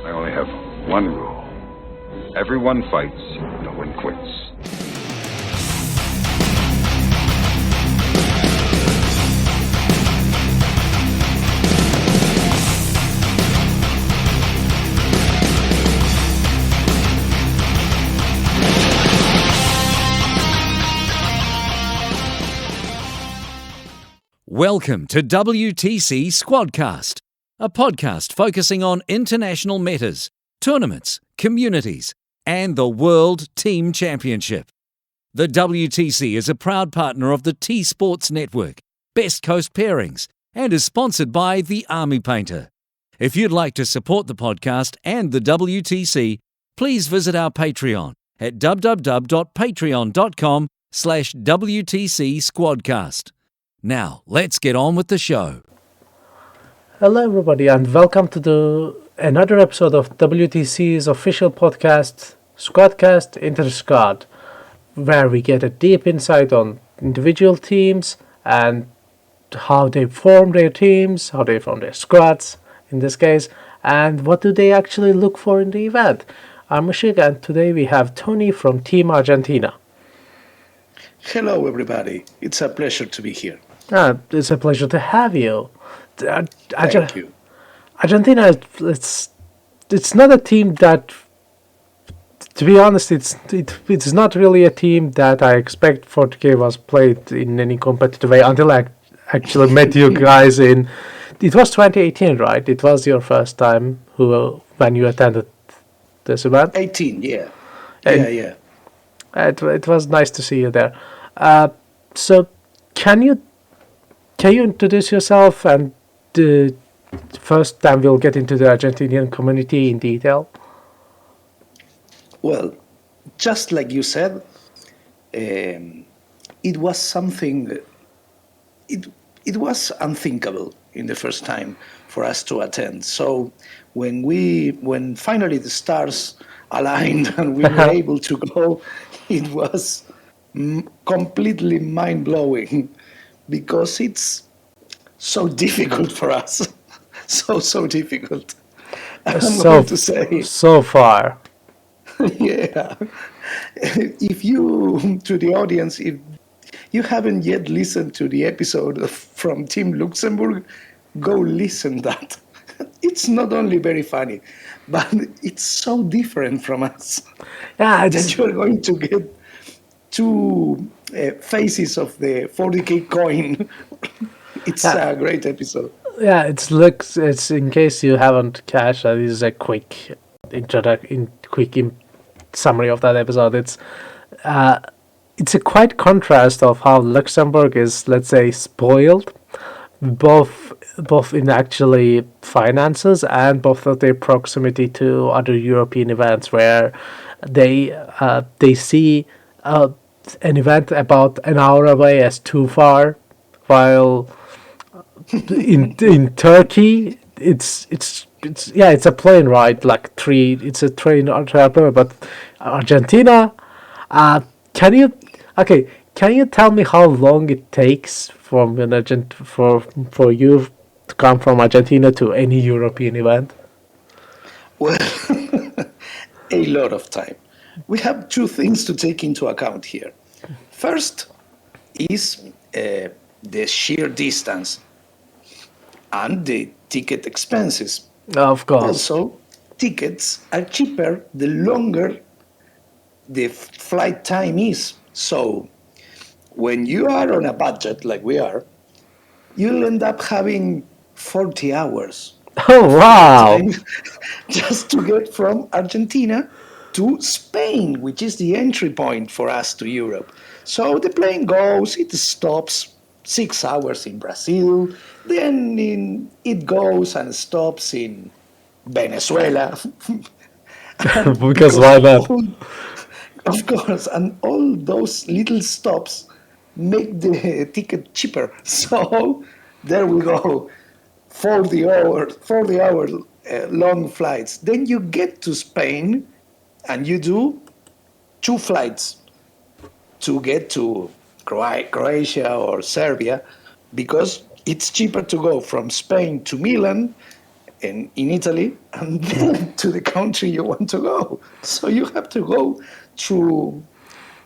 I only have one rule. Everyone fights, no one quits. Welcome to WTC Squadcast, a podcast focusing on international matters, tournaments, communities, and the World Team Championship. The WTC is a proud partner of the T-Sports Network, Best Coast Pairings, and is sponsored by The Army Painter. If you'd like to support the podcast and the WTC, please visit our Patreon at www.patreon.com/WTC Squadcast. Now, let's get on with the show. Hello everybody and welcome to another episode of WTC's official podcast, Squadcast Inter-Squad, where we get a deep insight on individual teams and how they form their teams, how they form their squads in this case, and what do they actually look for in the event. I'm Işık and today we have Tony from Team Argentina. Hello everybody, it's a pleasure to be here. It's a pleasure to have you. Thank you. Argentina, it's not a team that, to be honest, it's not really a team that I expect 40K was played in any competitive way until I actually met you guys in. It was 2018, right? It was your first time when you attended this event. 18, yeah. Yeah. It was nice to see you there. So, can you introduce yourself, and first time we'll get into the Argentinian community in detail? Well, just like you said, it was something. It was unthinkable in the first time for us to attend. So when finally the stars aligned and we were able to go, it was completely mind-blowing because it's so difficult for us. so difficult. I'm going to say so far. Yeah. If you, to the audience, if you haven't yet listened to the episode from Team Luxembourg, go listen that. It's not only very funny, but it's so different from us. Yeah, that you're going to get two faces of the 40K coin. It's a great episode. Yeah, it's in case you haven't catched, this is a quick summary of that episode. It's a quite contrast of how Luxembourg is, let's say, spoiled, both in actually finances and both of their proximity to other European events, where they see an event about an hour away as too far, while in Turkey it's a plane ride, it's a train travel. But Argentina, can you tell me how long it takes for you to come from Argentina to any European event? Well, a lot of time. We have two things to take into account here. First is the sheer distance and the ticket expenses. Of course. Also, tickets are cheaper the longer the flight time is. So, when you are on a budget like we are, you'll end up having 40 hours. Oh, wow. Just to get from Argentina to Spain, which is the entry point for us to Europe. So the plane goes, it stops 6 hours in Brazil, then it goes and stops in Venezuela. Because why not? Of course, and all those little stops make the ticket cheaper. So there we go, 40 hour long flights. Then you get to Spain and you do 2 flights to get to Croatia or Serbia, because it's cheaper to go from Spain to Milan in Italy and then to the country you want to go. So you have to go through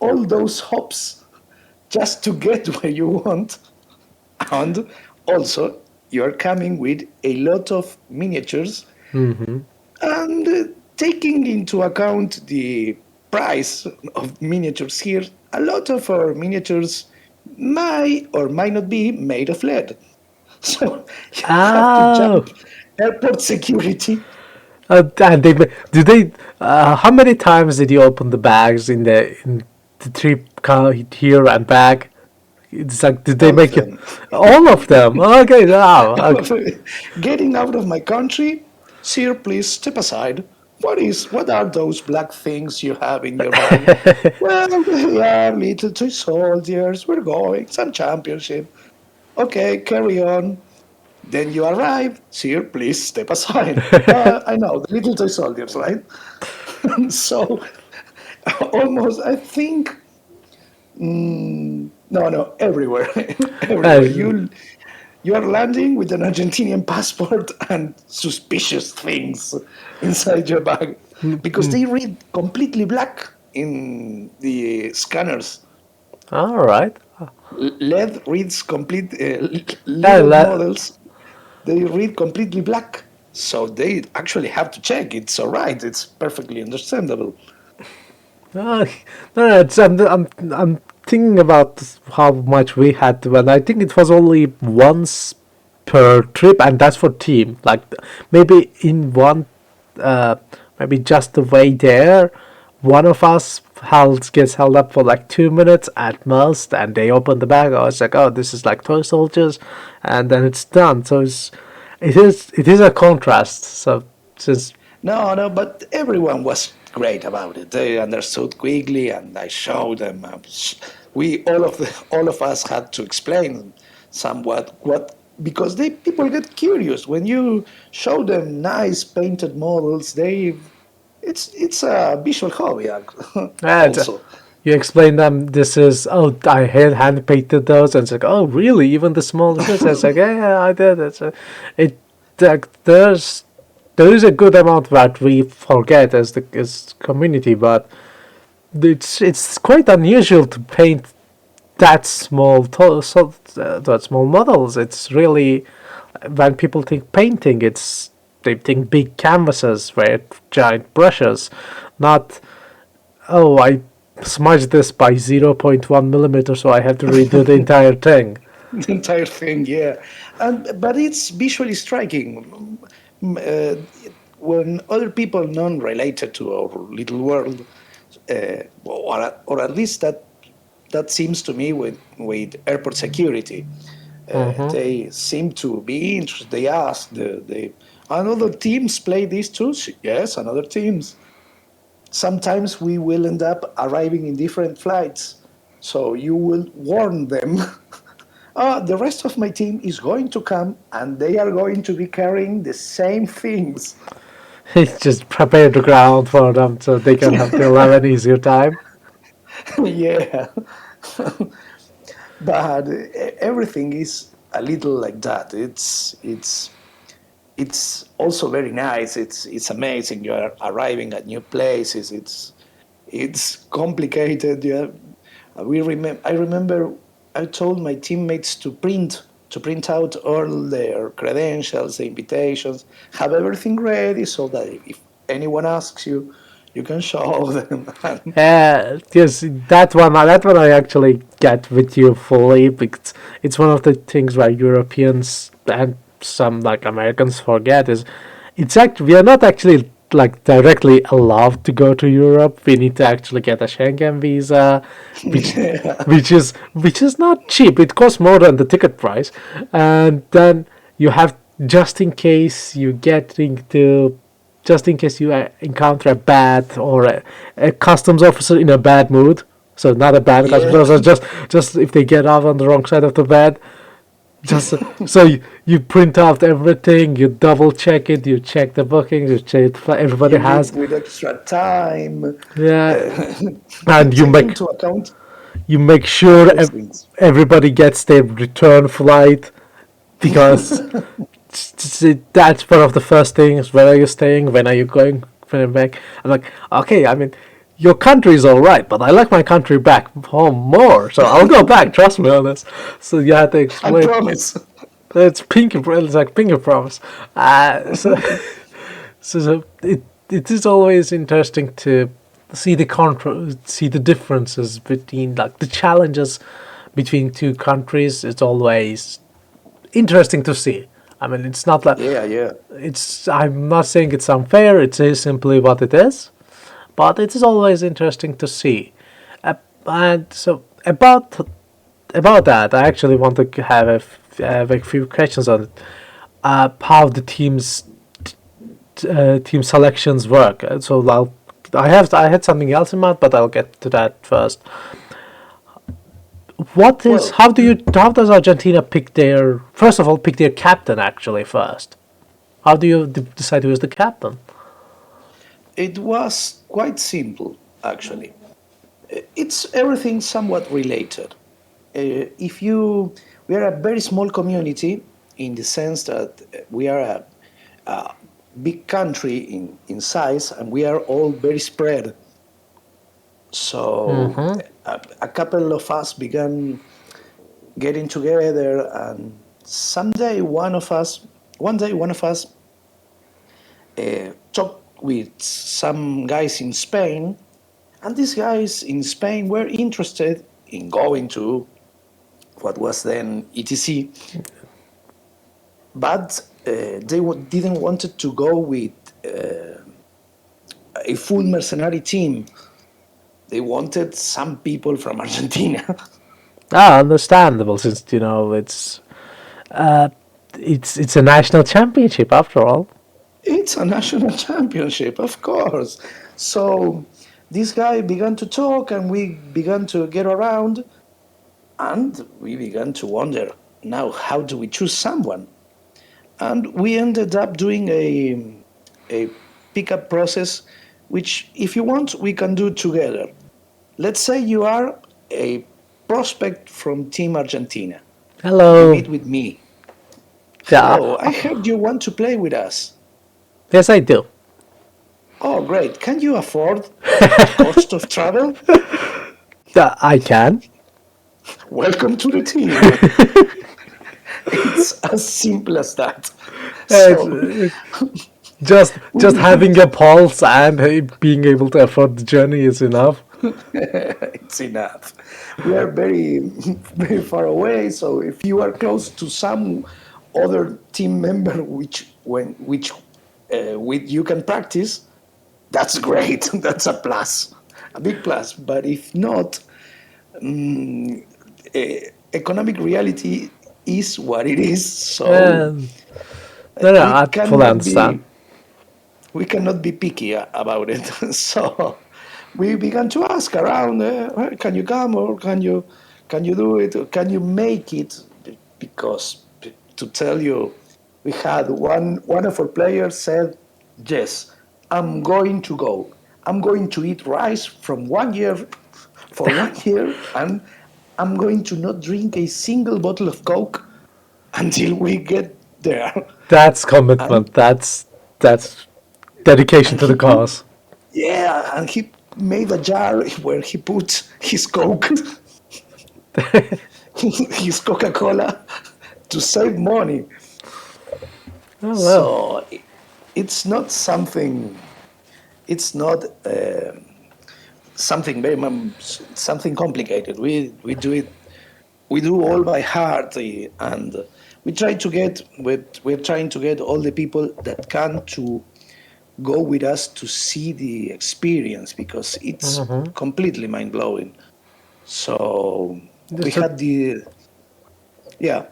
all those hops just to get where you want. And also, you're coming with a lot of miniatures and taking into account the price of miniatures here, a lot of our miniatures might or might not be made of lead. So you have to jump airport security. And do they? How many times did you open the bags in the trip here and back? It's like, did they All of make you them. all of them? Okay, wow. Okay. Getting out of my country, sir, please step aside. What are those black things you have in your bag? Well, we are little toy soldiers. We're going some championship. Okay, carry on. Then you arrive. Sir, please step aside. I know the little toy soldiers, right? So almost, I think. No, everywhere, everywhere. You are landing with an Argentinian passport and suspicious things inside your bag because they read completely black in the scanners. All right. LED reads complete Yeah, little models. They read completely black, so they actually have to check. It's all right. It's perfectly understandable. No, no, I'm thinking about how much we had to, and I think it was only once per trip, and that's for team. Like maybe in one, maybe just the way there, one of us gets held up for like 2 minutes at most, and they open the bag. I was like, oh, this is like toy soldiers, and then it's done. So it is a contrast. So since No, but everyone was great about it. They understood quickly, and I showed them. We all of us had to explain somewhat what because people get curious when you show them nice painted models. It's a visual hobby And also. you explain them this is I hand painted those and it's like oh really even the small bits it's like yeah I did it like there is a good amount that we forget as community but it's quite unusual to paint that small that small models. It's really when people think painting they think big canvases with giant brushes, not oh, I smudged this by zero point 0.1 millimeter, so I have to redo the entire thing. The entire thing, yeah. But it's visually striking. When other people non-related to our little world, or at least that seems to me with airport security, they seem to be interested. They ask another teams play these too. Yes, another teams. Sometimes we will end up arriving in different flights. So you will warn them. The rest of my team is going to come and they are going to be carrying the same things. It's just prepare the ground for them so they'll have an easier time. Yeah. But everything is a little like that. It's also very nice. It's amazing. You are arriving at new places. It's complicated. Yeah, I remember. I told my teammates to print out all their credentials, the invitations, have everything ready so that if anyone asks you, you can show them. Yes, that one I actually get with you fully because it's one of the things where Europeans and some like Americans forget is we are not actually like directly allowed to go to Europe. We need to actually get a Schengen visa, which is not cheap. It costs more than the ticket price, and then you have just in case you encounter a bad or a customs officer in a bad mood. So not a bad customs officer, just if they get out on the wrong side of the bed. Just so you print out everything, you double check it, you check the bookings, you check everybody has with extra time. and you take into account make sure those things. everybody gets their return flight because that's one of the first things. Where are you staying? When are you going back? I'm like, okay, I mean, your country is all right, but I like my country back home more, so I'll go back. Trust me on this. So you had to I explain. promise. It's like pinky promise. So it is always interesting to see see the differences between like the challenges between two countries. It's always interesting to see. I mean, it's not like Yeah. it's. I'm not saying it's unfair. It is simply what it is, but it is always interesting to see. And so about that, I actually want to have a few questions on it. How the team selections work. So I had something else in mind, but I'll get to that first. Well, How does Argentina pick their captain actually first? How do you decide who is the captain? it was quite simple, actually. It's everything somewhat related. If you, we are a very small community in the sense that we are a big country in size, and we are all very spread. So a couple of us began getting together, and one day one of us talked with some guys in Spain, and these guys in Spain were interested in going to what was then ETC, but didn't wanted to go with a full mercenary team. They wanted some people from Argentina. Understandable, since it's a national championship after all. It's a national championship, of course. So this guy began to talk, and we began to get around, and we began to wonder, now how do we choose someone? And we ended up doing a pickup process, which, if you want, we can do together. Let's say you are a prospect from Team Argentina. You Hello. meet with me. Yeah. Hello, I heard you want to play with us. Yes, I do. Oh, great. Can you afford the cost of travel? Yeah, I can. Welcome to the team. It's as simple as that. It's, So just having a pulse and being able to afford the journey is enough. it's enough. We are very, very far away. So if you are close to some other team member, with you can practice, that's great. That's a plus, a big plus. But if not, economic reality is what it is. So Um, no, we I fully cannot understand. be we cannot be picky about it. So we began to ask around, can you come, or can you do it, or can you make it? Because to tell you, we had one of our players said, yes, I'm going to go. I'm going to eat rice from 1 year for 1 year, and I'm going to not drink a single bottle of Coke until we get there. That's And commitment. That's dedication and to he the put cause. Yeah, and he made a jar where he put his Coke, his Coca-Cola, to save money. Oh well. So it's not something. It's not something something complicated. We do it. We do all by heart, and we try to get. We're trying to get all the people that can to go with us to see the experience, because it's completely mind blowing. So we So, had the yeah.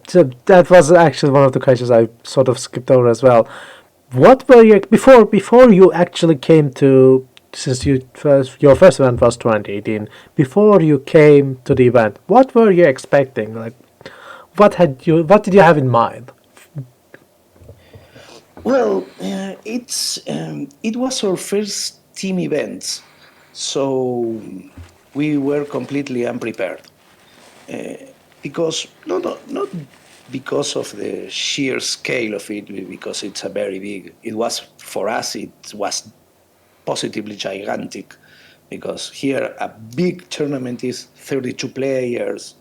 so that was actually one of the questions I sort of skipped over as well. What were you before you actually came to, since your first event was 2018, before you came to the event, what were you expecting? Like, what did you have in mind? Well, it was our first team event, so we were completely unprepared, because not because of the sheer scale of it, because it's a very big. It was for us. It was positively gigantic, because here a big tournament is 32 players,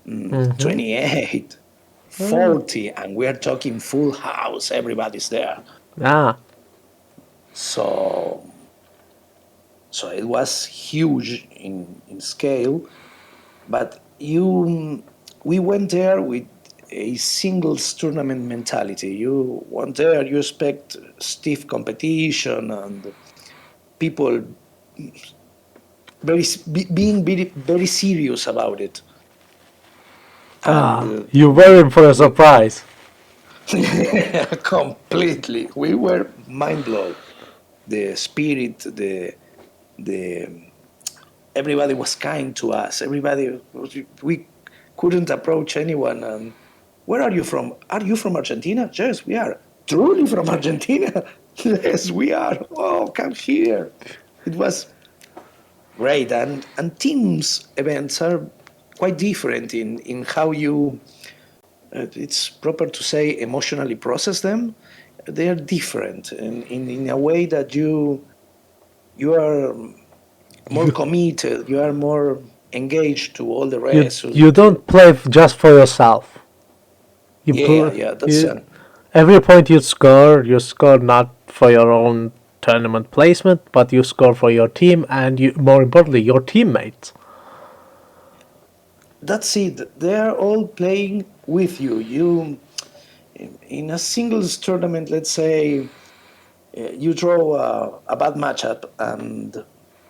28, 40, and we are talking full house. Everybody's there. Ah, So it was huge in scale, but we went there with a singles tournament mentality. You went there, you expect stiff competition and people being very serious about it. And you were in for a surprise. completely, we were mind blown. The spirit, the everybody was kind to us. We couldn't approach anyone. And where are you from? Are you from Argentina? Yes, we are. Truly from Argentina? Yes, we are. Oh, come here. It was great. And teams events are quite different in how you, it's proper to say, emotionally process them. They are different in a way that you are more committed, you are more engaged to all the rest. You don't play just for yourself. That's Every point you score not for your own tournament placement, but you score for your team and more importantly, your teammates. That's it. They are all playing with you. You, in a singles tournament, let's say, you draw a bad matchup, and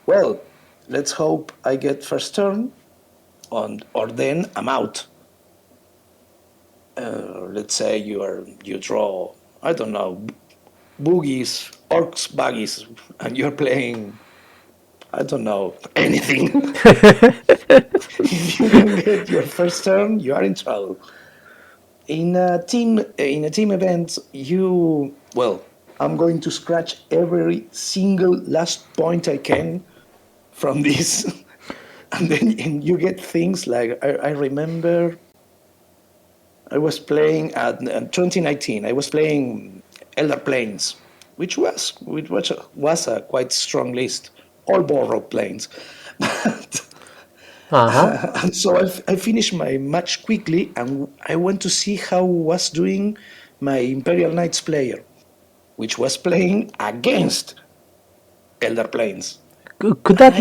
well, let's hope I get first turn, or then I'm out. Let's say you draw, I don't know, boogies, orcs, buggies, and you're playing, I don't know, anything. If you don't get your first turn, you are in trouble. In a team event, I'm going to scratch every single last point I can from this, and you get things like I remember I was playing at 2019. I was playing Elder Planes, which was a quite strong list, all borrowed planes. And so I finished my match quickly, and I went to see how was doing my Imperial Knights player, which was playing against Elder Planes. Could that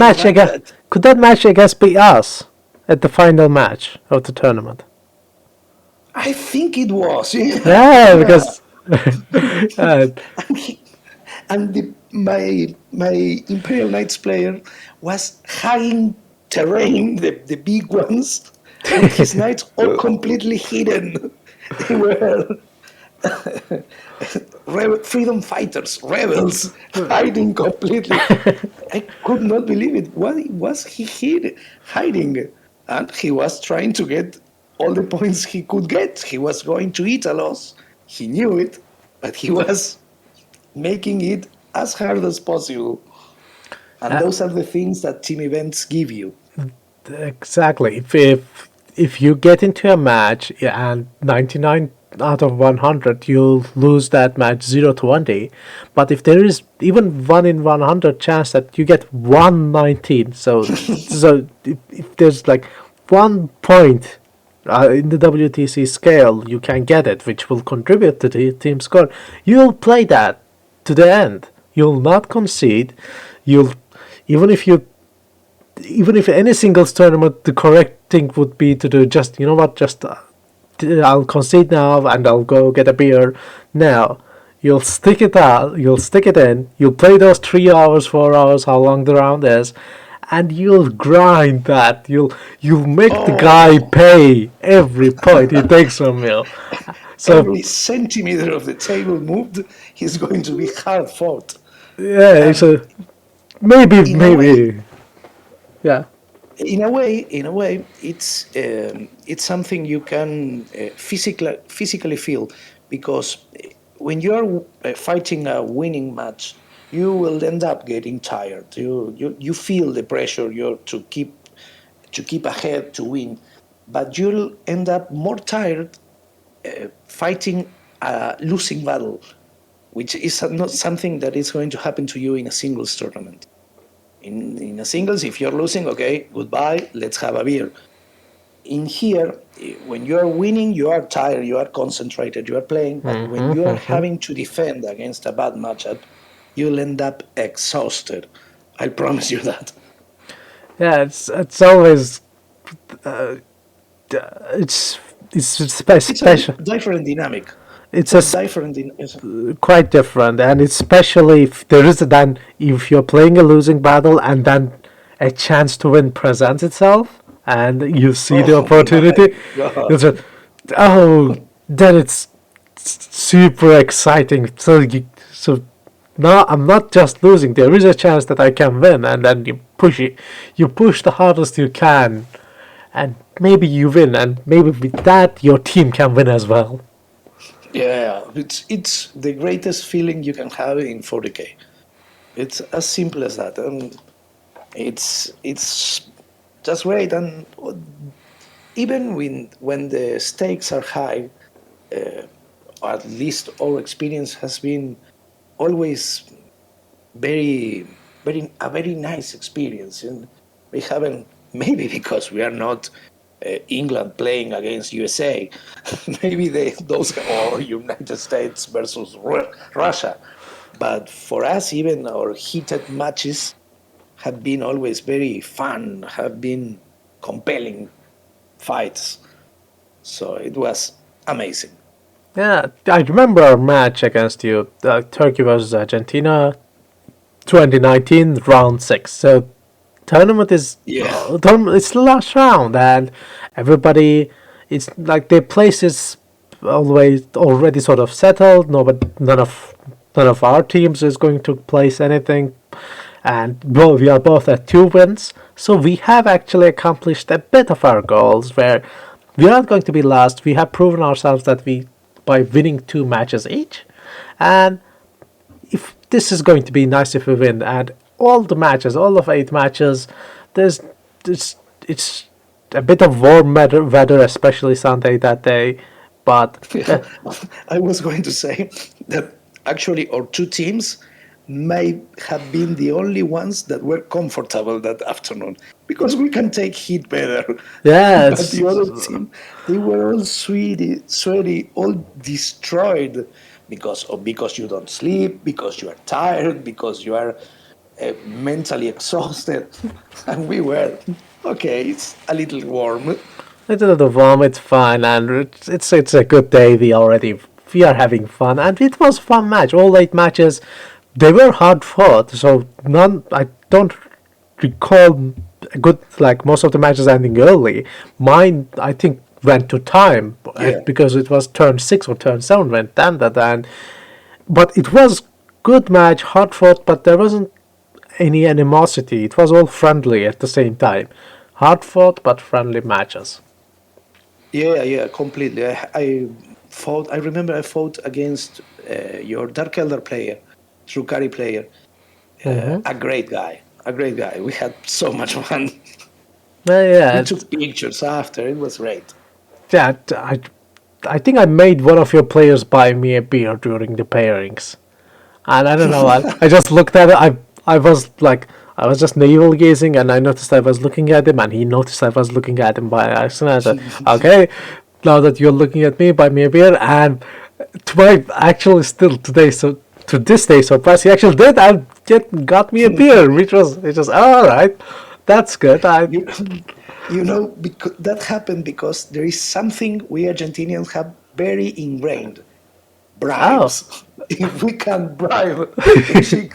match against be us at the final match of the tournament? I think it was. Yeah, because my Imperial Knights player was hugging terrain, the big ones, with his knights all completely hidden. They were freedom fighters, rebels, hiding completely. I could not believe it. What was he hiding? And he was trying to get all the points he could get. He was going to eat a loss. He knew it, but he was making it as hard as possible. And those are the things that team events give you. Exactly. If you get into a match and 99 out of 100 you'll lose that match 0-20, but if there is even 1 in 100 chance that you get 119, so if there's like 1 point in the WTC scale you can get it, which will contribute to the team score, you'll play that to the end. You'll not concede. You'll even if any singles tournament, the correct thing would be to do just, I'll concede now and I'll go get a beer now. You'll stick it out, you'll stick it in, you'll play those 3 hours, 4 hours, how long the round is, and you'll grind that. You'll make the guy pay every point he takes from you. So every centimeter of the table moved, he's going to be hard fought. Yeah, so maybe. Yeah. In a way, it's something you can physically feel, because when you are fighting a winning match, you will end up getting tired. You feel the pressure to keep ahead to win, but you'll end up more tired fighting a losing battle, which is not something that is going to happen to you in a singles tournament. In a singles, if you're losing, okay, goodbye, let's have a beer. In here, when you are winning, you are tired, you are concentrated, you are playing, but when you are having to defend against a bad matchup, you'll end up exhausted. I promise you that. Yeah, it's always it's It's a special. different dynamic. It's It's a a s- different, quite different, and especially if there is a then if you're playing a losing battle and then a chance to win presents itself, and you see the oh my opportunity, God. it's a, oh, then it's super exciting. So now I'm not just losing. There is a chance that I can win, and then you push it. You push the hardest you can, and maybe you win, and maybe with that your team can win as well. Yeah, it's the greatest feeling you can have in 40K. It's as simple as that, and it's just great. And even when the stakes are high, or at least our experience has been always very nice experience, and we haven't maybe because we are not England playing against USA, maybe those or United States versus Russia, but for us even our heated matches have been always very fun, have been compelling fights, so it was amazing. Yeah, I remember our match against you, Turkey versus Argentina, 2019, round six. So tournament is Yeah. it's the last round, and everybody, it's like their place is always already sort of settled. No, but none of our teams is going to place anything, and we are both at 2 wins. So we have actually accomplished a bit of our goals. Where we are not going to be last. We have proven ourselves that we by winning 2 matches each, and if this is going to be nice if we win, and all the matches, all of 8 matches, there's it's a bit of warm weather, especially Sunday that day, but I was going to say that actually our two teams may have been the only ones that were comfortable that afternoon because we can take heat better. yeah, But the other team, they were all sweaty, all destroyed because you don't sleep, because you are tired, because you are mentally exhausted, and we were okay. It's a little warm. it's a little warm, it's fine, and it's a good day. We are having fun, and it was a fun match. All 8 matches, they were hard fought. So none, I don't recall a good like most of the matches ending early. Mine, I think, went to time Yeah. because it was turn 6 or turn 7 went down that, and but it was good match, hard fought, but there wasn't any animosity. It was all friendly at the same time. Hard fought but friendly matches. Yeah, yeah, completely. I fought. I remember I fought against your Dark Elder player, Trukari player. A great guy. A great guy. We had so much fun. Yeah, We took pictures after. It was great. yeah. I think I made one of your players buy me a beer during the pairings, and I don't know. I just looked at it. I was like, I was just navel gazing, and I noticed I was looking at him, and he noticed I was looking at him by accident. I said, "Okay, now that you're looking at me, buy me a beer." And to my actually still today, so to this day, surprise, he actually did and got me a beer, which was all right. That's good. You, you know, because that happened because there is something we Argentinians have very ingrained: Oh, bribes. If we can bribe Işık,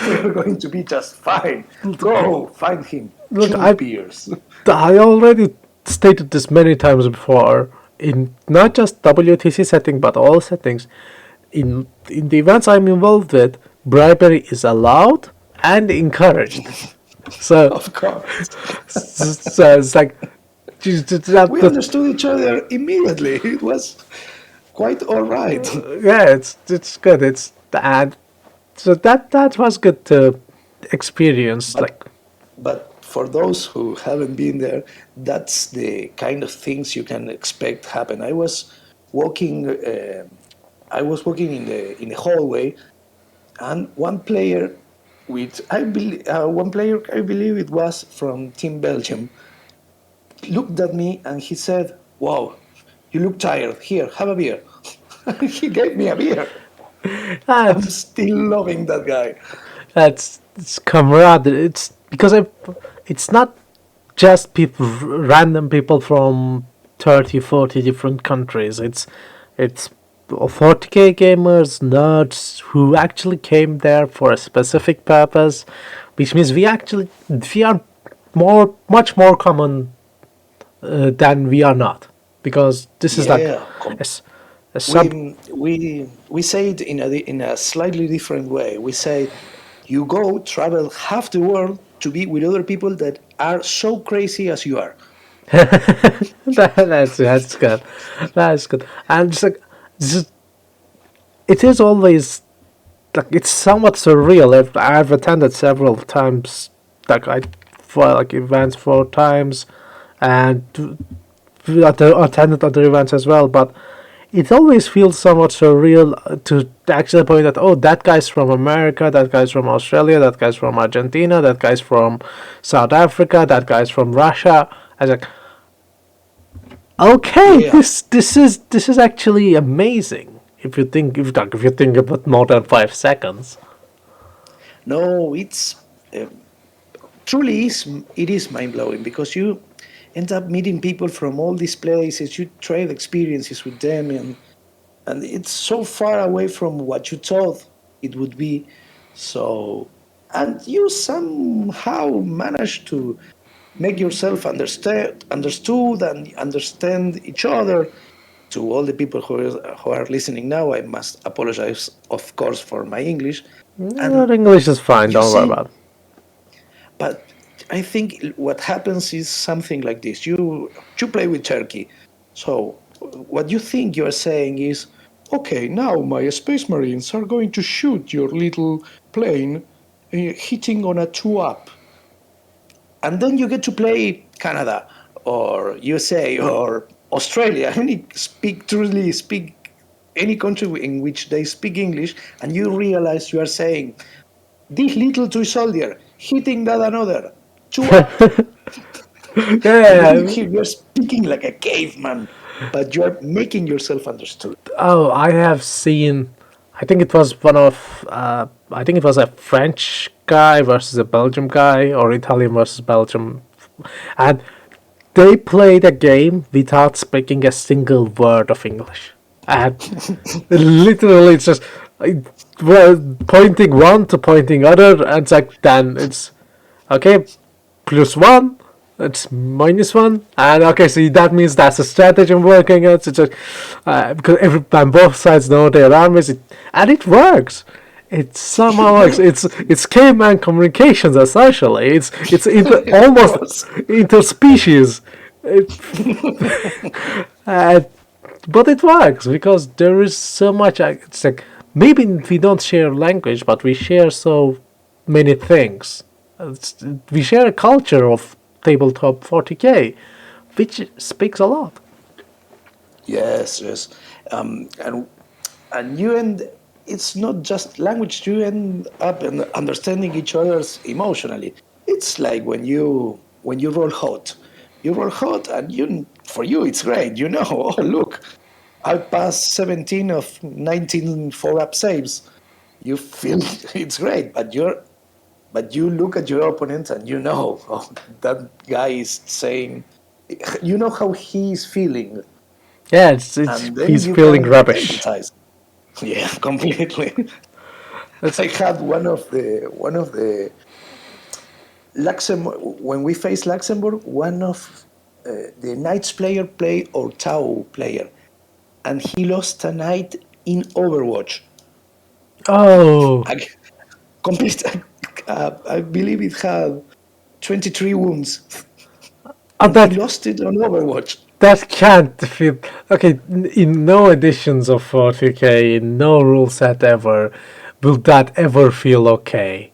we're going to be just fine. Go find him look, two beers. I already stated this many times before in not just WTC setting but all settings. In the events I'm involved with, bribery is allowed and encouraged. So, Of course. so it's like We understood each other immediately. It was quite all right. yeah, it's good. It's and so that was good to experience. But Like but for those who haven't been there, that's the kind of things you can expect happen. I was walking. I was walking in the hallway, and one player, I believe it was from Team Belgium, looked at me and he said, "Wow, you look tired. Here, have a beer." He gave me a beer. I'm That's still loving that guy. that's it's camaraderie. It's because it's not just people, random people from 30, 40 different countries. It's 40k gamers, nerds who actually came there for a specific purpose, which means we are much more common than we are not, because this is like Yeah, a sub. we say it in a slightly different way. We say you go travel half the world to be with other people that are so crazy as you are. That's good. That's good. And it's like this, it is always like it's somewhat surreal. I've attended several times, like I for like events 4 times, and attended other events as well. But it always feels somewhat surreal to actually point out, oh, that guy's from America, that guy's from Australia, that guy's from Argentina, that guy's from South Africa, that guy's from Russia. I was like, okay, Yeah. this is actually amazing. If you think about more than 5 seconds. No, it's truly is it is mind blowing because you end up meeting people from all these places. You trade experiences with them, and it's so far away from what you thought it would be. So, and you somehow manage to make yourself understood and understand each other. To all the people who are listening now, I must apologize, of course, for my English. Your And English is fine. you Don't worry see, about it. but I think what happens is something like this. You play with Turkey. So what you think you're saying is, okay, now my space marines are going to shoot your little plane hitting on a two up. And then you get to play Canada or USA or Australia, truly speak any country in which they speak English, and you realize you are saying, this little toy soldier hitting that another, two up. And then you Yeah. hear you're speaking like a caveman, but you're making yourself understood. Oh, I have seen. I think it was I think it was a French guy versus a Belgium guy, or Italian versus Belgium, and they played a game without speaking a single word of English. And literally, it's just pointing one to pointing other, and it's like then it's okay, +1, it's -1, and okay, so that means that's a strategy working out. So just because and both sides know their armies, and it works. It somehow works. It's caveman communications essentially. It's almost Yes. interspecies. It, uh, but it works because there is so much. It's like maybe we don't share language, but we share so many things. We share a culture of tabletop 40k, which speaks a lot. Yes, yes. And you end, it's not just language, you end up in understanding each other's emotionally. It's like when you roll hot. You roll hot and for you it's great. You know, oh look, I passed 17 of 19 4-up saves. You feel it's great, but you look at your opponent and you know, oh, that guy is saying, you know how he's feeling, Yeah, it's and then he's you feeling can rubbish. empathize. Yeah, completely. That's I had one of the Luxembourg when we faced Luxembourg. One of the Knights player play or Tau player, and he lost a knight in Overwatch. oh, I, complete. I believe it had 23 wounds, oh and he that lost it on Overwatch. that can't feel okay. In no editions of 40k, in no rule set ever, will that ever feel okay?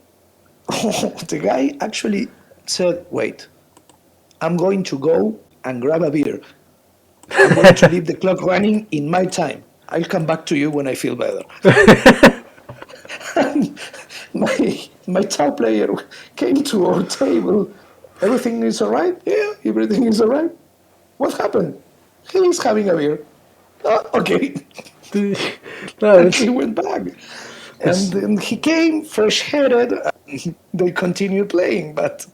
The guy actually said, "Wait, I'm going to go and grab a beer." I'm going to leave the clock running in my time. I'll come back to you when I feel better. And my top player came to our table. Everything is all right? Yeah, everything is all right. What happened? He's having a beer. Oh, okay. No, And he went back. And then he came fresh-headed. And they continued playing. But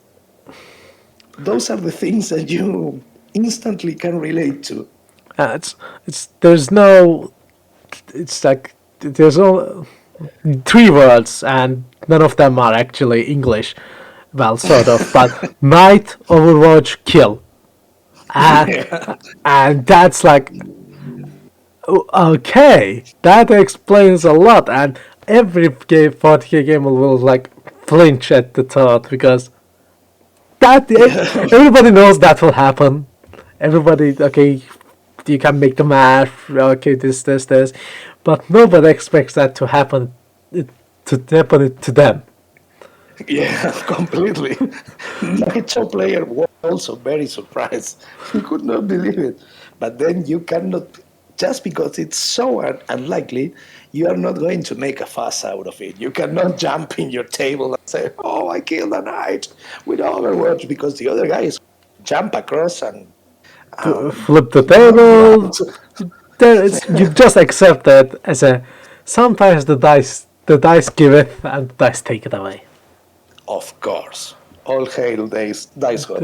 those are the things that you instantly can relate to. it's there's no it's like there's no three words and none of them are actually English. Well, sort of, but night, Overwatch, kill. Yeah. And that's like, okay, that explains a lot. And every 40k gamer will like flinch at the thought because that Yeah. everybody knows that will happen. Everybody, okay, you can make the math, okay, this, but nobody expects that to happen, to them. Yeah, completely. My top player was also very surprised. He could not believe it. But then you cannot, just because it's so unlikely, you are not going to make a fuss out of it. You cannot jump in your table and say, "Oh, I killed a knight with Overwatch," because the other guys jump across and Flip the knock you table. out. There, it's you just accept that as a. Sometimes the dice give it and the dice take it away. Of course. All hail Dice God.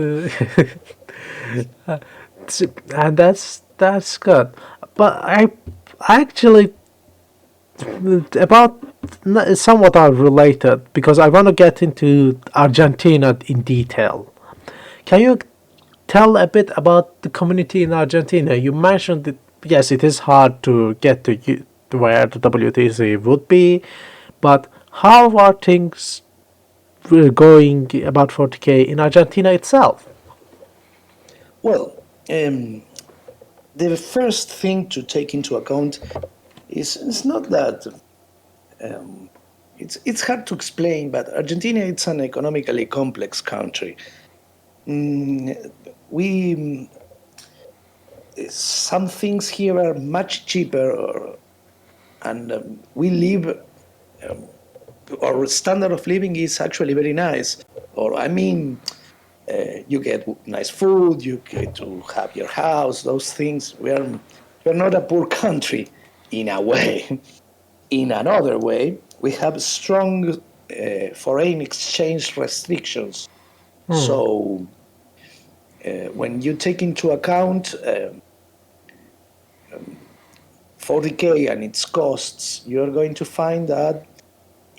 And that's good. But I actually about somewhat are related because I want to get into Argentina in detail. Can you tell a bit about the community in Argentina? You mentioned that yes, it is hard to get to where the WTC would be, but how are things going about 40k in Argentina itself? Well, the first thing to take into account is it's not that it's hard to explain, but Argentina it's an economically complex country. We some things here are much cheaper, and we live. Our standard of living is actually very nice. Or I mean, you get nice food, you get to have your house, those things. We're not a poor country in a way. In another way, we have strong foreign exchange restrictions. So when you take into account 40k and its costs, you're going to find that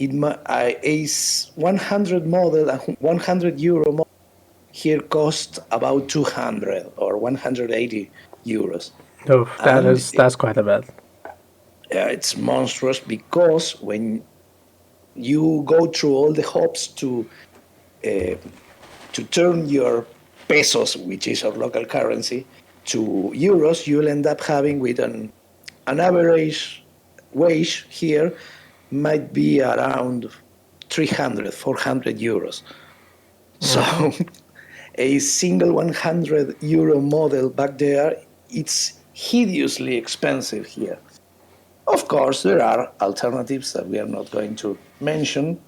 a 100 model, a 100 euro model here costs about 200 or 180 euros. No, And that's quite a bit. it's monstrous because when you go through all the hops to turn your pesos, which is our local currency, to euros, you'll end up having with an average wage here might be around 300, 400 euros. So a single 100 euro model back there, it's hideously expensive here. Of course, there are alternatives that we are not going to mention.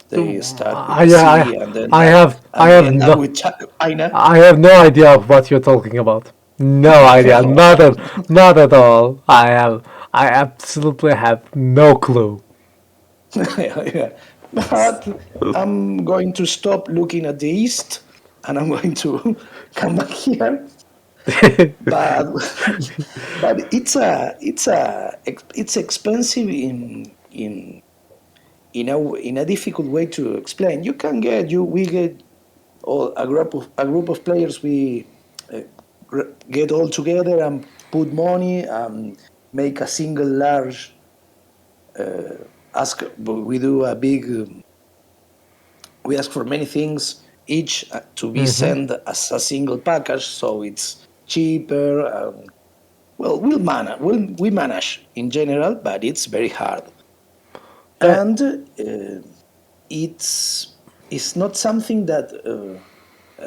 They start with I, a I, C and then I have I and they have end up no with China. I have no idea of what you're talking about. No idea. Not at all. I absolutely have no clue. Yeah. But I'm going to stop looking at the east and I'm going to come back here. But but it's expensive in a difficult way to explain. You can get you we get all a group of players we uh, get all together and put money make a single large ask we do a big we ask for many things each to be sent as a single package so it's cheaper well we manage in general but it's very hard Uh, and it's it's not something that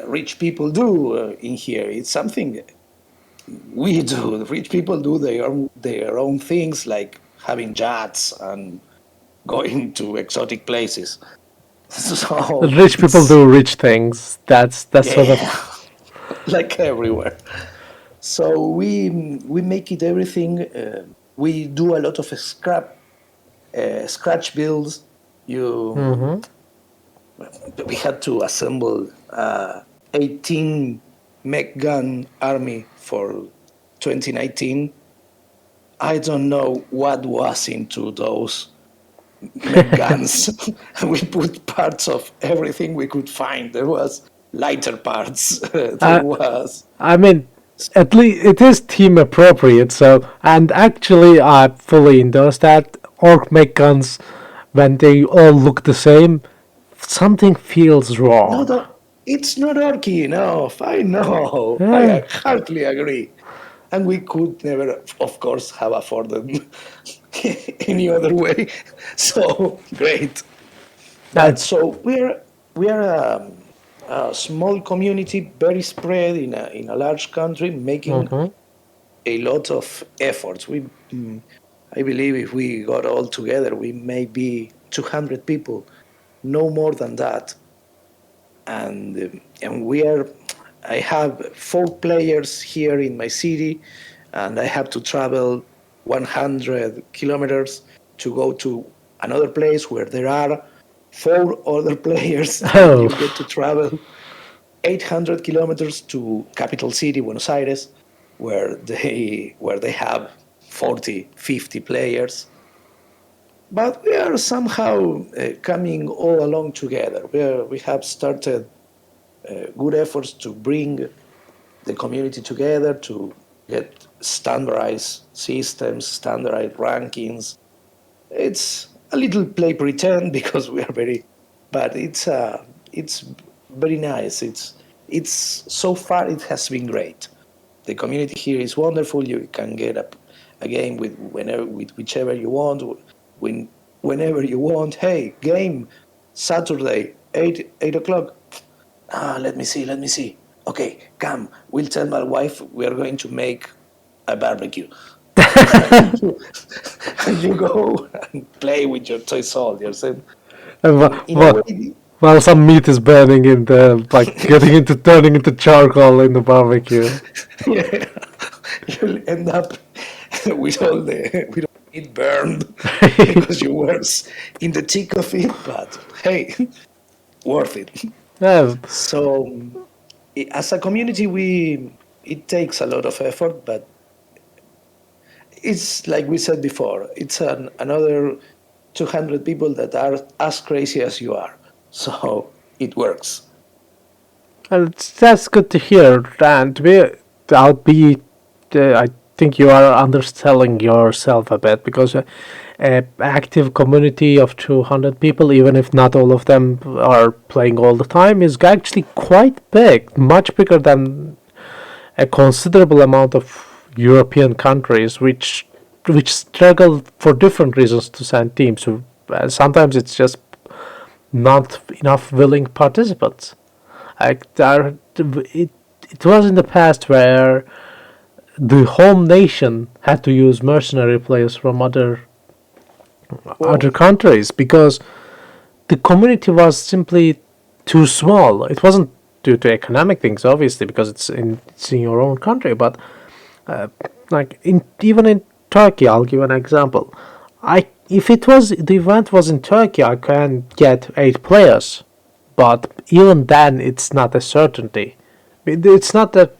rich people do in here. It's something we do. The rich people do their own things, like having yachts and going to exotic places. So Rich people it's do rich things. That's sort of. yeah, like everywhere. So we make it everything. We do a lot of scratch builds. You We had to assemble 18 mech gun army for 2019. I don't know what was into those mech guns. We put parts of everything we could find. There was lighter parts. There Uh, was I mean, at least it is team appropriate. So, and actually, I fully endorse that. Orc make guns when they all look the same. Something feels no, wrong. it's not orky enough. I know. Yeah, I hardly agree. And we could never, of course, have afforded any other way. So great. But that's. so we are a small community, very spread in a large country, making a lot of efforts. I believe if we got all together, we may be 200 people, no more than that. And we are. I have 4 players here in my city, and I have to travel 100 kilometers to go to another place where there are 4 other players, and Oh, you get to travel 800 kilometers to capital city Buenos Aires, where they have 40, 50 players. But we are somehow coming all along together. We have started good efforts to bring the community together to get standardized systems, standardized rankings. It's a little play pretend because we are very, but it's very nice. It's so far it has been great. The community here is wonderful. You can get a game with whichever you want, when whenever you want. Hey, game Saturday 8 o'clock. Let me see. Okay, come. We'll tell my wife we are going to make a barbecue. and, you, and you go and play with your toy soldiers. And and in a way, while some meat is burning in the like getting into turning into charcoal in the barbecue. yeah, you'll end up with all it burned because you were in the thick of it. But hey, worth it. Yeah, So as a community, we it takes a lot of effort, but it's like we said before. It's another 200 people that are as crazy as you are. So it works. well, that's good to hear. And I'll be, I think you are underselling yourself a bit because active community of 200 people, even if not all of them are playing all the time, is actually quite big, much bigger than a considerable amount of European countries, which struggle for different reasons to send teams. So, sometimes it's just not enough willing participants. Like it was in the past where the home nation had to use mercenary players from other Well, countries because the community was simply too small. It wasn't due to economic things, obviously, because it's in your own country. But like even in Turkey, I'll give an example. I if it was the event was in Turkey, I can get 8 players, but even then, it's not a certainty. It's not that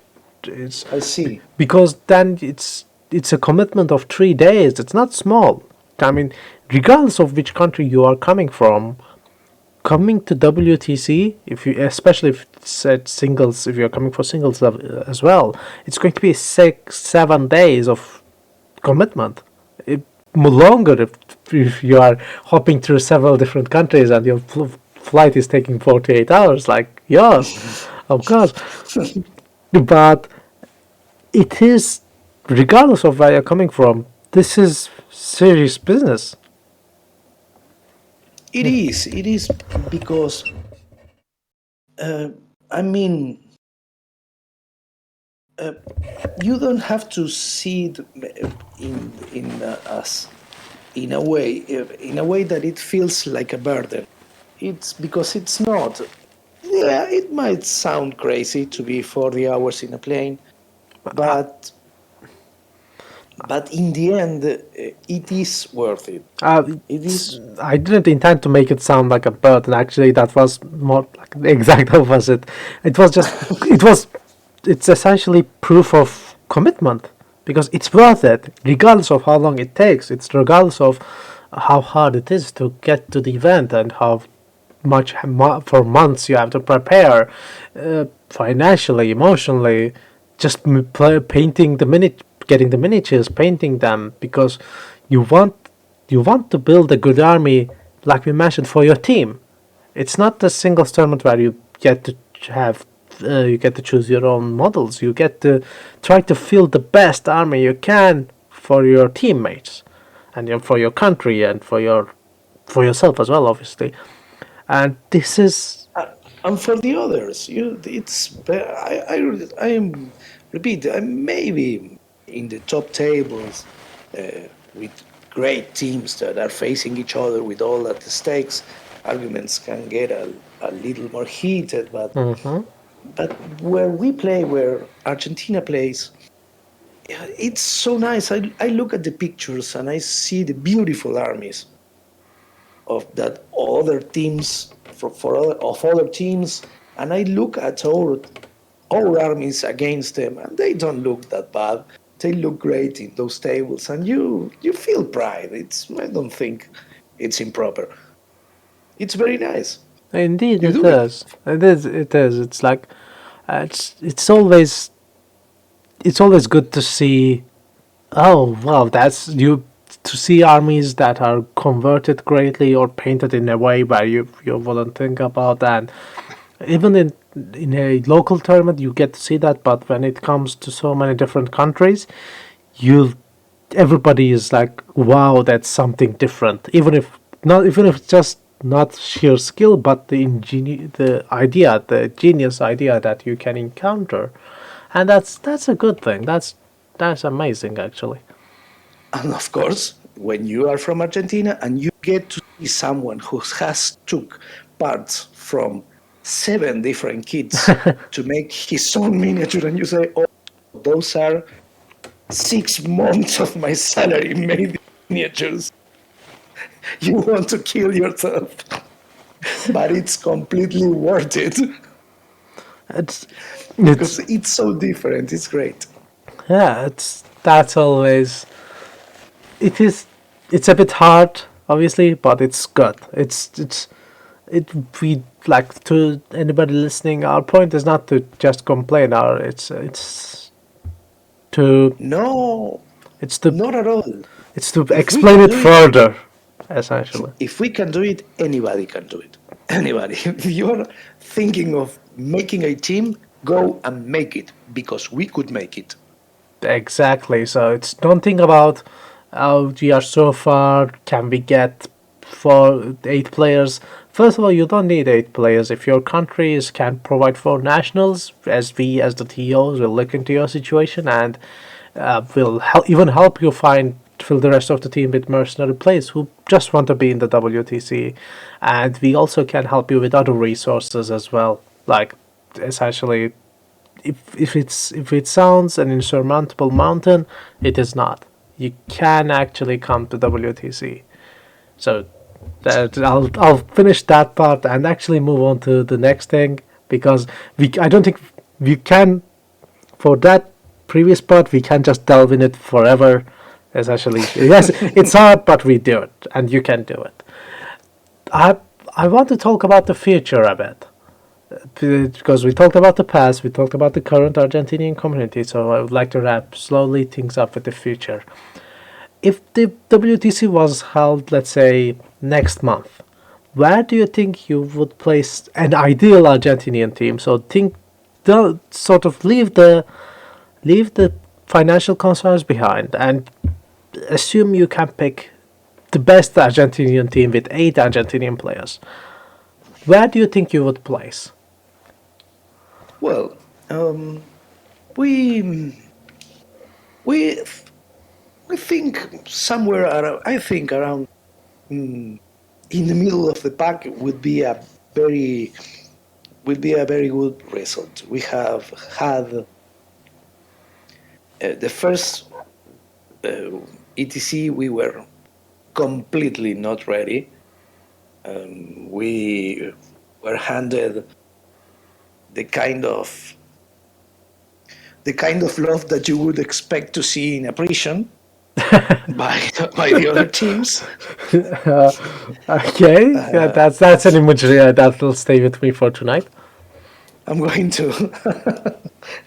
it's I see. because then it's a commitment of 3 days. It's not small. I mean, regardless of which country you are coming from, coming to WTC, if you especially if it's at singles, if you're coming for singles as well, it's going to be 6 7 days of commitment. It, longer if you are hopping through several different countries and your flight is taking 48 hours, like yours, of course. But it is, regardless of where you're coming from, this is serious business. It is. It is because I mean, you don't have to see it as in a way that it feels like a burden. It's because it's not. Yeah, it might sound crazy to be 40 hours in a plane, but in the end, it is worth it. It is. I didn't intend to make it sound like a burden. Actually, that was more like the exact opposite. It was just, it's essentially proof of commitment because it's worth it, regardless of how long it takes. It's regardless of how hard it is to get to the event and how much for months you have to prepare, financially, emotionally, just painting getting the miniatures, painting them because you want to build a good army, like we mentioned, for your team. It's not a single tournament where you get to have you get to choose your own models. You get to try to fill the best army you can for your teammates, and for your country and for yourself as well, obviously. And this is And for the others, I am repeat. I'm maybe in the top tables with great teams that are facing each other with all at the stakes. Arguments can get a little more heated, but where we play, where Argentina plays, yeah, it's so nice. I look at the pictures and I see the beautiful armies of that other teams of other teams, and I look at our armies against them, and they don't look that bad. They look great in those tables, and you feel pride. I don't think it's improper. It's very nice. indeed You it do it. is. It is. It is. It's like it's always good to see. Oh wow, that's you to see armies that are converted greatly or painted in a way where you wouldn't think about, and even in a local tournament you get to see that. But when it comes to so many different countries, you everybody is like, wow, that's something different. Even if it's just not sheer skill, but the genius idea that you can encounter, and that's a good thing. That's amazing, actually. And of course, when you are from Argentina and you get to see someone who has took parts from 7 different kits to make his own miniature, and you say, "Oh, those are 6 months of my salary made miniatures," you want to kill yourself. But it's completely worth it It's because it's it's so different. It's great. yeah, that's always it is. It's a bit hard, obviously, but it's good. It we like to anybody listening. Our point is not to just complain. To No, it's to not at all. it's to If we explain can it do it, further, essentially. if we can do it, anybody can do it. Anybody. If you're thinking of making a team, go and make it because we could make it. Exactly. So it's don't think about oh we are so far. Can we get 8 players? First of all, you don't need 8 players. If your countries can provide 4 nationals, as the TOs will look into your situation and will even help you fill the rest of the team with mercenary players who just want to be in the WTC, and we also can help you with other resources as well. Like essentially, if it sounds an insurmountable mountain, it is not. You can actually come to WTC. So I'll finish that part and actually move on to the next thing because I don't think we can for that previous part we can just delve in it forever. Essentially, yes, it's hard, but we do it, and you can do it. I want to talk about the future a bit because we talked about the past, we talked about the current Argentinian community, so I would like to wrap slowly things up with the future. If the WTC was held, let's say, next month, where do you think you would place an ideal Argentinian team? So don't sort of leave the financial concerns behind and assume you can pick the best Argentinian team with 8 Argentinian players. Where do you think you would place? Well, we we we think somewhere around. I think around in the middle of the pack very would be a very good result. We have had the first ETC. We were completely not ready. We were handed the kind of love that you would expect to see in a prison by the other teams. Okay, yeah, that's an imagery that will stay with me for tonight. I'm going to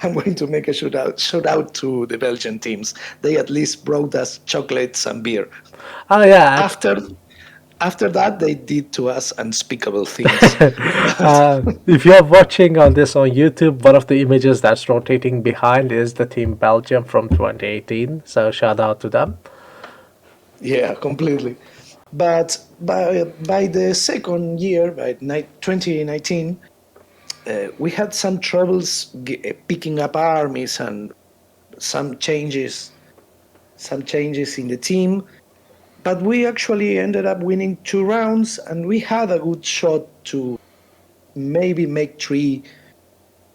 I'm going to make a shout out to the Belgian teams. They at least brought us chocolates and beer. Oh yeah. After that, they did to us unspeakable things. If you're watching on this on YouTube, one of the images that's rotating behind is the team Belgium from 2018. So shout out to them. Yeah, completely. But by the second year, by 2019, we had some troubles picking up armies and some changes in the team. But we actually ended up winning 2 rounds, and we had a good shot to maybe make 3,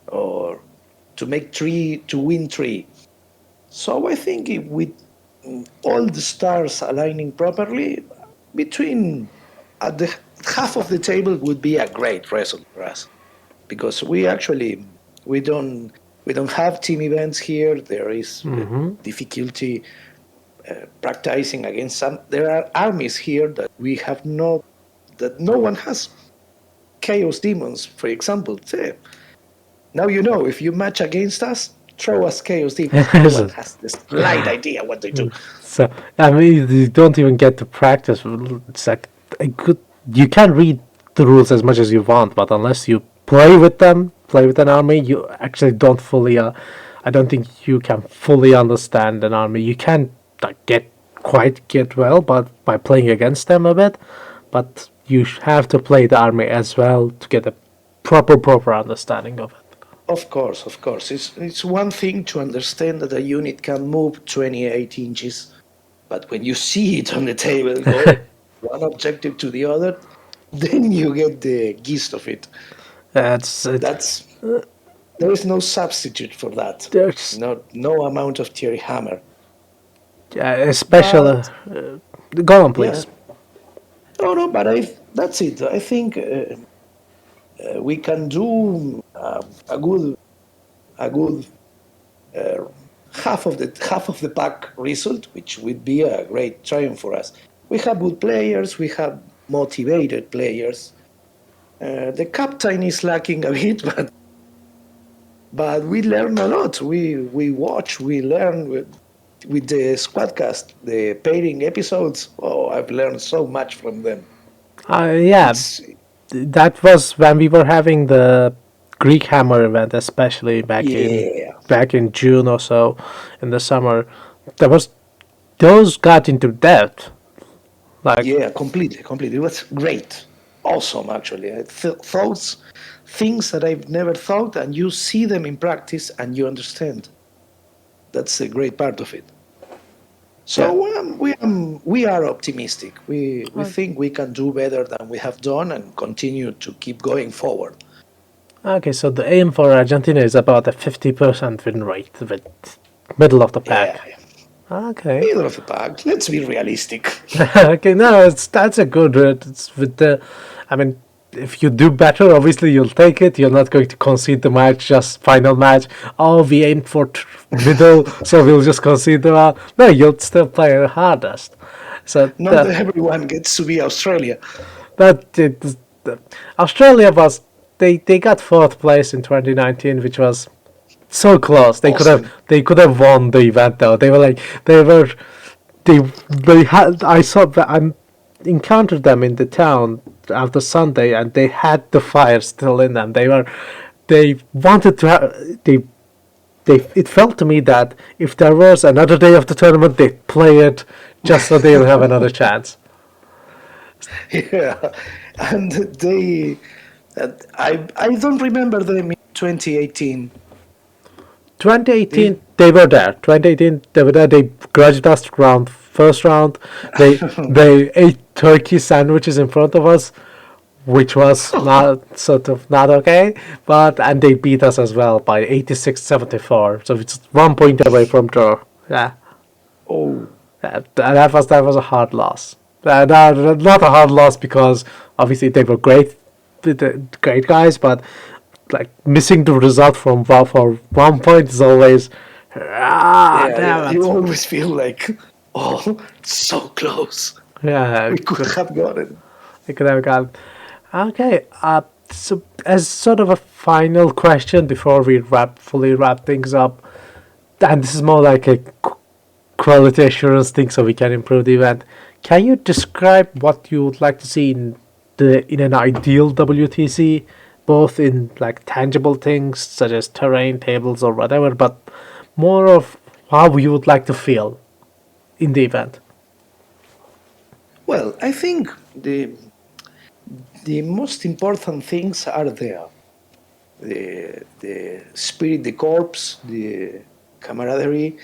or to win 3. So I think if with all the stars aligning properly, between at the half of the table would be a great result for us, because we don't have team events here. There is difficulty practicing against some. There are armies here that we have not, that no one has. Chaos demons, for example. Now you know, if you match against us, throw us chaos demons. No one has the slight idea what they do. So I mean, you don't even get to practice. It's like you can read the rules as much as you want, but unless you play with an army, you actually don't fully. I don't think you can fully understand an army. You can get well, but by playing against them a bit, but you have to play the army as well to get a proper understanding of it. Of course. It's one thing to understand that a unit can move 28 inches, but when you see it on the table, go one objective to the other, then you get the gist of it. There is no substitute for that. There's no amount of Thierry Hammer. especially. Go on, please. Yeah. No, but that's it. I think we can do a good half of the pack result, which would be a great triumph for us. We have good players. We have motivated players. The captain is lacking a bit, but we learn a lot. We watch, we learn with the Squadcast, the pairing episodes. Oh, I've learned so much from them. Yeah, that was when we were having the Greek Hammer event, especially back in June or so in the summer. Those got into depth. Completely. It was great, awesome. Actually, I thought things that I've never thought, and you see them in practice, and you understand. That's a great part of it. So we are optimistic. We think we can do better than we have done and continue to keep going forward. Okay, so the aim for Argentina is about a 50% win rate with middle of the pack. Yeah. Okay. Middle of the pack. Let's be realistic. Okay, no, that's a good rate. It's with the, I mean, if you do better, obviously you'll take it. You're not going to concede the match, just final match. Oh, we aimed for middle, so we'll just concede the match. No, you'll still play the hardest. So not everyone gets to be Australia. Australia was they got 4th place in 2019, which was so close. They awesome. could have won the event though. I encountered them in the town after Sunday, and they had the fire still in them. They wanted to it felt to me that if there was another day of the tournament, they'd play it just so they'll have another chance. Yeah, and I don't remember them in 2018. 2018, they were there. 2018, they were there. They grudged us first round. They ate turkey sandwiches in front of us, which was not okay. And they beat us as well by 86-74. So it's 1 point away from draw. Yeah. Oh, That was a hard loss. Not a hard loss because obviously they were great guys, but like missing the result for 1 point is always damn it. you always feel like, oh, so close. Yeah, We could have got it. I could have gone. Okay, so as sort of a final question before we fully wrap things up, and this is more like a quality assurance thing, so we can improve the event. Can you describe what you would like to see in an ideal WTC, both in like tangible things such as terrain, tables, or whatever, but more of how you would like to feel in the event? Well, I think the most important things are there. The spirit, the corps, the camaraderie,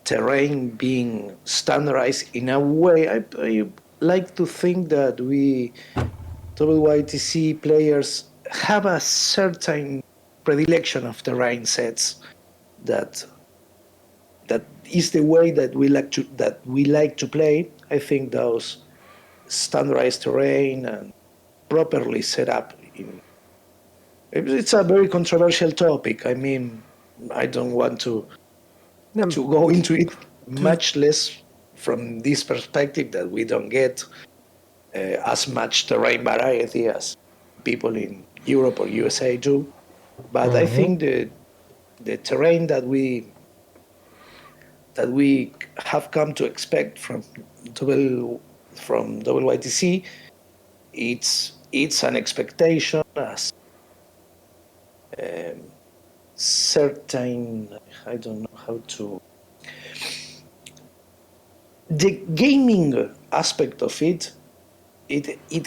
terrain being standardized in a way. I like to think that we WYTC players have a certain predilection of terrain sets that is the way that we like to play. I think those standardized terrain and properly set up. It's a very controversial topic. I mean, I don't want to go into it, much less from this perspective that we don't get as much terrain variety as people in Europe or USA do. But I think the terrain that we have come to expect from WYTC, it's an expectation as certain, I don't know how to, the gaming aspect of it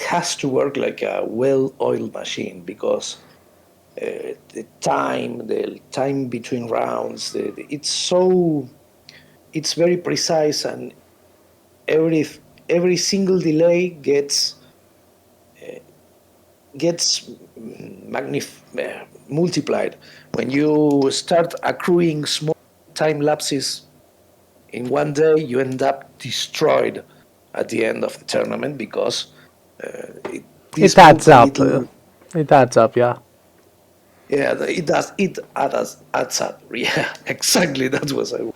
has to work like a well-oiled machine, because the time between rounds, it's very precise, and every single delay gets multiplied. When you start accruing small time lapses in one day, you end up destroyed at the end of the tournament, because it adds up. It adds up, yeah. Yeah, it does. It adds up. Yeah, exactly. That's what I was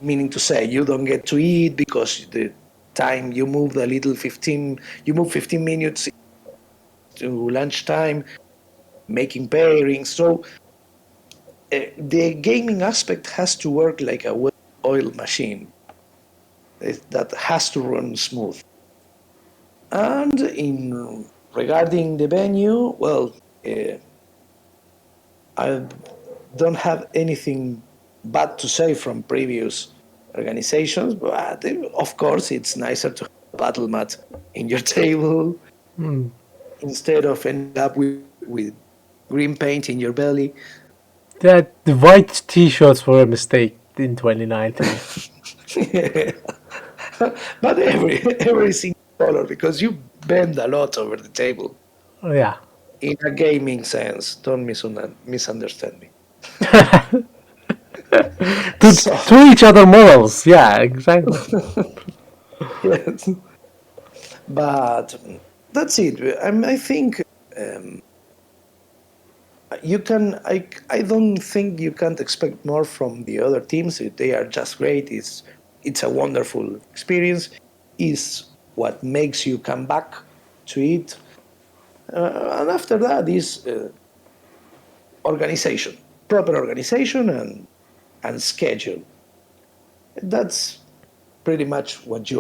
meaning to say. You don't get to eat because the time you move you move 15 minutes to lunchtime, making pairings. So the gaming aspect has to work like a well-oiled machine that has to run smooth. And regarding the venue, well, I don't have anything bad to say from previous organizations, but of course it's nicer to have a battle mat in your table instead of end up with green paint in your belly. The white t-shirts were a mistake in 2019. But every single color, because you bend a lot over the table. Yeah. In a gaming sense, don't misunderstand me. To each other morals, yeah, exactly. Yes. But that's it. I think you can. I don't think you can't expect more from the other teams. They are just great. It's a wonderful experience. Is what makes you come back to it. And after that is organization, proper organization and schedule. That's pretty much what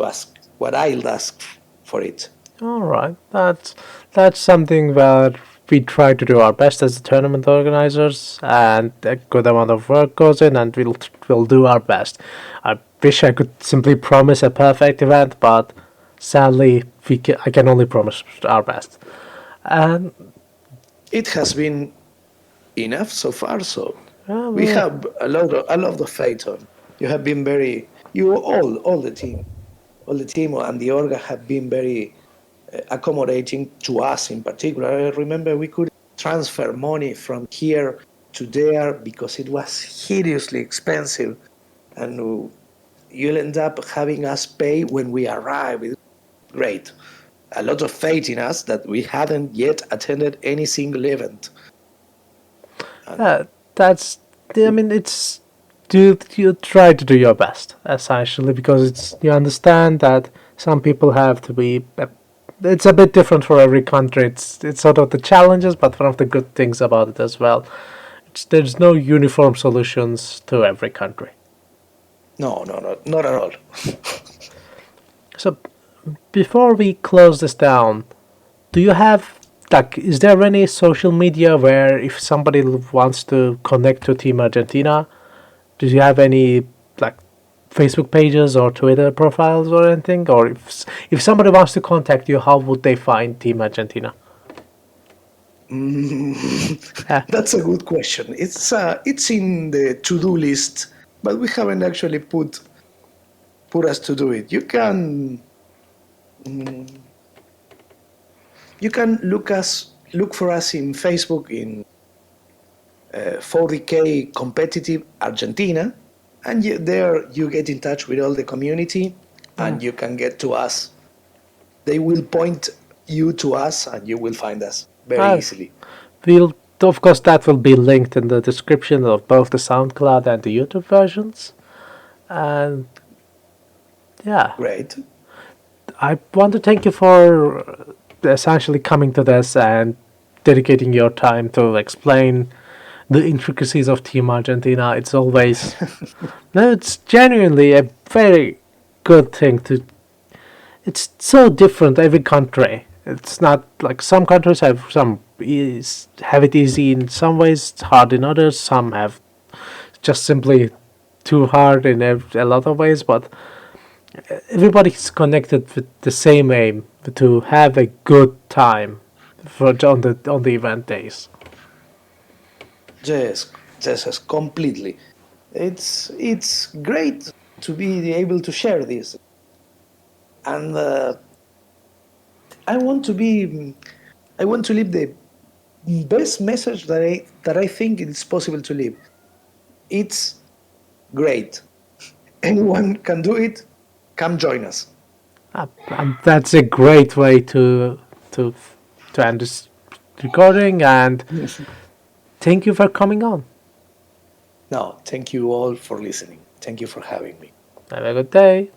I'll ask for it. All right, that's something that we try to do our best as the tournament organizers, and a good amount of work goes in, and we'll do our best. I wish I could simply promise a perfect event, but sadly, I can only promise our best. And it has been enough so far. So Oh, we well, have a lot of faith on. You have been very, you all the team and the orga have been very accommodating to us in particular. I remember we could transfer money from here to there because it was hideously expensive, and you'll end up having us pay when we arrive. It's great. A lot of faith in us that we hadn't yet attended any single event. yeah, that's. I mean, it's you try to do your best essentially because you understand that some people have to be. It's a bit different for every country. It's sort of the challenges, but one of the good things about it as well. There's no uniform solutions to every country. No, not at all. So before we close this down, do you have like is there any social media where if somebody wants to connect to Team Argentina, do you have any like Facebook pages or Twitter profiles or anything? Or if somebody wants to contact you, how would they find Team Argentina? Ah, That's a good question. It's in the to-do list, but we haven't actually put us to do it. You can look for us in Facebook in 40K competitive Argentina, and there you get in touch with all the community, and you can get to us. They will point you to us, and you will find us very ah, easily. we'll of course that will be linked in the description of both the SoundCloud and the YouTube versions. And yeah, Great. I want to thank you for essentially coming to this and dedicating your time to explain the intricacies of Team Argentina. It's always no, it's genuinely a very good thing to. It's so different every country. It's not like some countries have it easy in some ways, it's hard in others. Some have just simply too hard in a lot of ways, but everybody's connected with the same aim to have a good time on the event days. Yes, yes, completely. It's great to be able to share this, and I want to be, I want to leave the best message that I think it's possible to leave. It's great. Anyone can do it. Come join us. And that's a great way to to end this recording. And thank you for coming on. No, thank you all for listening. Thank you for having me. Have a good day.